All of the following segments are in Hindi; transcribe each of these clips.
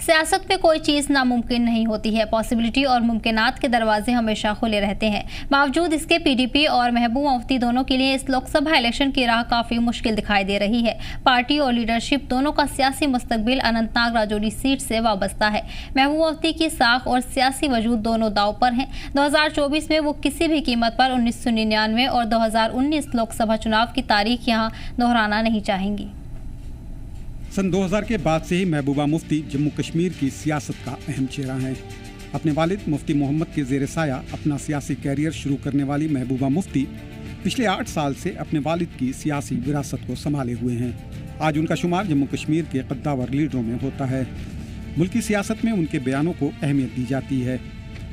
सियासत में कोई चीज़ नामुमकिन नहीं होती है। पॉसिबिलिटी और मुमकिनात के दरवाजे हमेशा खुले रहते हैं। बावजूद इसके पीडीपी और महबूबा मुफ्ती दोनों के लिए इस लोकसभा इलेक्शन की राह काफ़ी मुश्किल दिखाई दे रही है। पार्टी और लीडरशिप दोनों का सियासी मुस्तकबिल अनंतनाग राजौरी सीट से वाबस्ता है। महबूबा मुफ्ती की साख और सियासी वजूद दोनों दाव पर हैं। 2024 में वो किसी भी कीमत पर 1999 और 2019 लोकसभा चुनाव की तारीख यहाँ दोहराना नहीं चाहेंगी। सन 2000 के बाद से ही महबूबा मुफ्ती जम्मू कश्मीर की सियासत का अहम चेहरा हैं। अपने वालिद मुफ्ती मोहम्मद के ज़ेर साया अपना सियासी कैरियर शुरू करने वाली महबूबा मुफ्ती पिछले 8 साल से अपने वालिद की सियासी विरासत को संभाले हुए हैं। आज उनका शुमार जम्मू कश्मीर के कद्दावर लीडरों में होता है। मुल्की सियासत में उनके बयानों को अहमियत दी जाती है।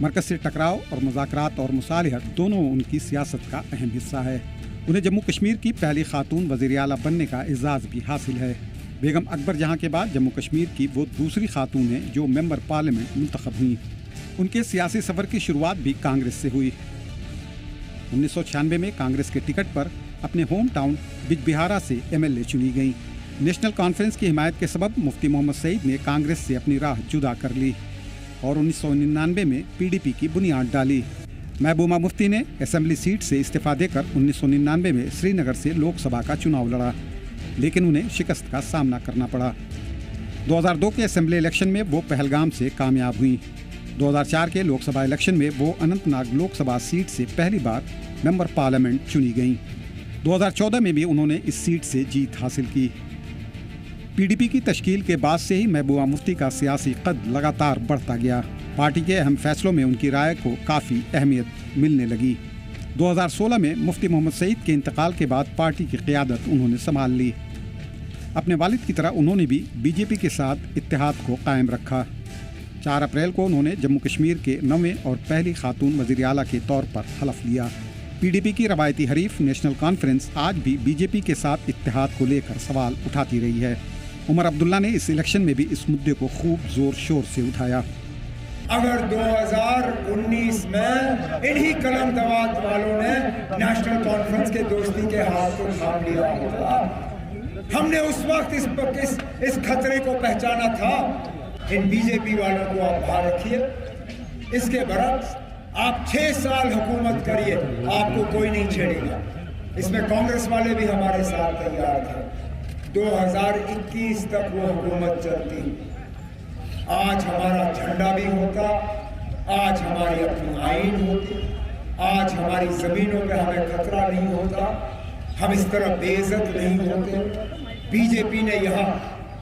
मरकज़ से टकराव और मुज़ाकरात और मुसालिहत दोनों उनकी सियासत का अहम हिस्सा है। उन्हें जम्मू कश्मीर की पहली खातून वज़ीर आला बनने का एजाज़ भी हासिल है। बेगम अकबर जहां के बाद जम्मू कश्मीर की वो दूसरी खातून हैं जो मेंबर पार्लियामेंट मुंतखब हुई। उनके सियासी सफ़र की शुरुआत भी कांग्रेस से हुई। 1996 में कांग्रेस के टिकट पर अपने होम टाउन बिजबिहारा से MLA चुनी गई। नेशनल कॉन्फ्रेंस की हिमायत के सबब मुफ्ती मोहम्मद सईद ने कांग्रेस से अपनी राह जुदा कर ली और 1999 में PDP की बुनियाद डाली। महबूबा मुफ्ती ने असेंबली सीट से इस्तीफा देकर 1999 में श्रीनगर से लोकसभा का चुनाव लड़ा, लेकिन उन्हें शिकस्त का सामना करना पड़ा। 2002 के असेंबली इलेक्शन में वो पहलगाम से कामयाब हुई। 2004 के लोकसभा इलेक्शन में वो अनंतनाग लोकसभा सीट से पहली बार मेंबर पार्लियामेंट चुनी गईं। 2014 में भी उन्होंने इस सीट से जीत हासिल की। PDP की तश्कील के बाद से ही महबूबा मुफ्ती का सियासी कद लगातार बढ़ता गया। पार्टी के अहम फैसलों में उनकी राय को काफ़ी अहमियत मिलने लगी। 2016 में मुफ्ती मोहम्मद सईद के इंतकाल के बाद पार्टी की क़ियादत उन्होंने संभाल ली। अपने वालिद की तरह उन्होंने भी BJP के साथ इत्तेहाद को कायम रखा। 4 अप्रैल को उन्होंने जम्मू कश्मीर के 9वें और पहली खातून वज़ीर आला के तौर पर हलफ लिया। PDP की रवायती हरीफ नेशनल कॉन्फ्रेंस आज भी BJP के साथ इत्तेहाद को लेकर सवाल उठाती रही है। उमर अब्दुल्ला ने इस इलेक्शन में भी इस मुद्दे को खूब जोर शोर से उठाया। अगर 2019 में इन्हीं कलम दवात वालों ने नेशनल कॉन्फ्रेंस के दोस्ती के हाथ को थाम लिया होगा, हमने उस वक्त इस खतरे को पहचाना था। इन BJP वालों को आप बाहर रखिए। इसके बरक्स आप 6 साल हुकूमत करिए, आपको कोई नहीं छेड़ेगा। इसमें कांग्रेस वाले भी हमारे साथ तैयार थे। 2021 तक वो हुकूमत चलती। आज हमारा झंडा भी होता, आज हमारी अपनी आईन होती, आज हमारी जमीनों पे हमें खतरा नहीं होता, हम इस तरह बेइज्जत नहीं होते। BJP ने यहाँ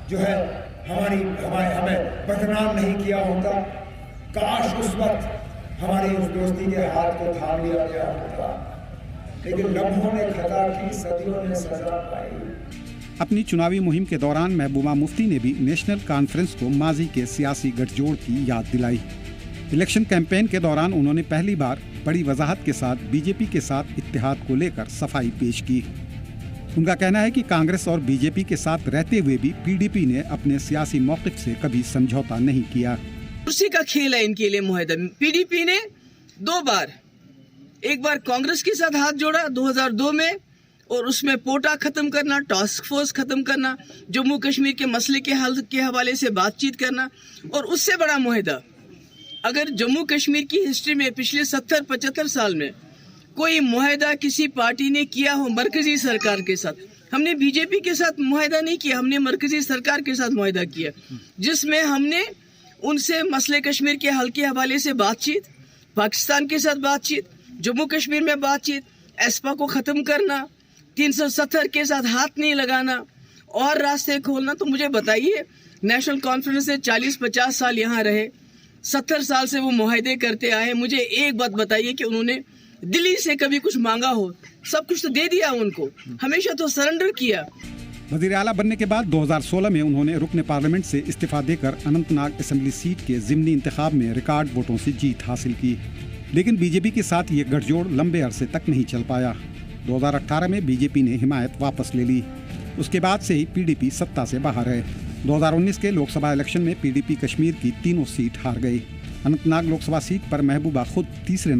जो है हमें बदनाम नहीं किया होता। काश उस वक्त हमारी उस दोस्ती के हाथ को थाम लिया गया होता, लेकिन लम्हों ने खता की, सदियों ने सजा पाई। अपनी चुनावी मुहिम के दौरान महबूबा मुफ्ती ने भी नेशनल कॉन्फ्रेंस को माजी के सियासी गठजोड़ की याद दिलाई। इलेक्शन कैंपेन के दौरान उन्होंने पहली बार बड़ी वजाहत के साथ BJP के साथ इत्तेहाद को लेकर सफाई पेश की। उनका कहना है कि कांग्रेस और BJP के साथ रहते हुए भी PDP ने अपने सियासी मौक़िफ़ से कभी समझौता नहीं किया। कुर्सी का खेल है इनके लिए मुआहदा। PDP ने 2 बार, एक बार कांग्रेस के साथ हाथ जोड़ा 2002 में, और उसमें पोटा खत्म करना, टास्क फोर्स खत्म करना, जम्मू कश्मीर के मसले के हल के हवाले से बातचीत करना, और उससे बड़ा मुआहदा अगर जम्मू कश्मीर की हिस्ट्री में पिछले 70-75 साल में कोई मुआहदा किसी पार्टी ने किया हो मरकजी सरकार के साथ, हमने BJP के साथ मुआहदा नहीं किया, हमने मरकजी सरकार के साथ मुआहदा किया, जिसमें हमने उनसे मसले कश्मीर के हल के हवाले से बातचीत, पाकिस्तान के साथ बातचीत, जम्मू कश्मीर में बातचीत, एस्पा को ख़त्म करना, 370 के साथ हाथ नहीं लगाना और रास्ते खोलना। तो मुझे बताइए, नेशनल कॉन्फ्रेंस से 40-50 साल यहाँ रहे, 70 साल से वो मुआहदे करते आए। मुझे एक बात बताइए कि उन्होंने दिल्ली से कभी कुछ मांगा हो? सब कुछ तो दे दिया उनको, हमेशा तो सरेंडर किया। वज़ीर आला बनने के बाद 2016 में उन्होंने रुकने पार्लियामेंट से इस्तीफा देकर अनंतनाग असेंबली सीट के ज़िमनी इंतखाब में रिकॉर्ड वोटों से जीत हासिल की, लेकिन BJP के साथ ये गठजोड़ लंबे अरसे तक नहीं चल पाया। 2018 में BJP ने हिमायत वापस ले ली। उसके बाद से ही PDP सत्ता से बाहर है। 2019 के लोकसभा इलेक्शन में PDP कश्मीर की तीनों सीट हार गई। अनंतनाग लोकसभा सीट पर महबूबा खुद तीसरे